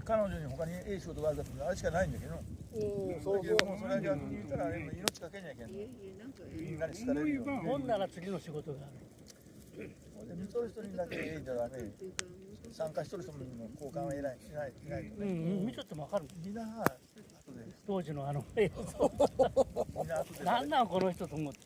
彼女に他に仕事があるかってあれしかないんだけど。そうそう。もうそれは逆に言ったらあれ命かけにゃいけんの。みんなに好かれるよ。ほんなら次の仕事がある。見とる人にだけいいじゃダメ。参加しとる人も交換はいないとね。見とってもわかる。みんな当時の映像。なんなんこの人と思って。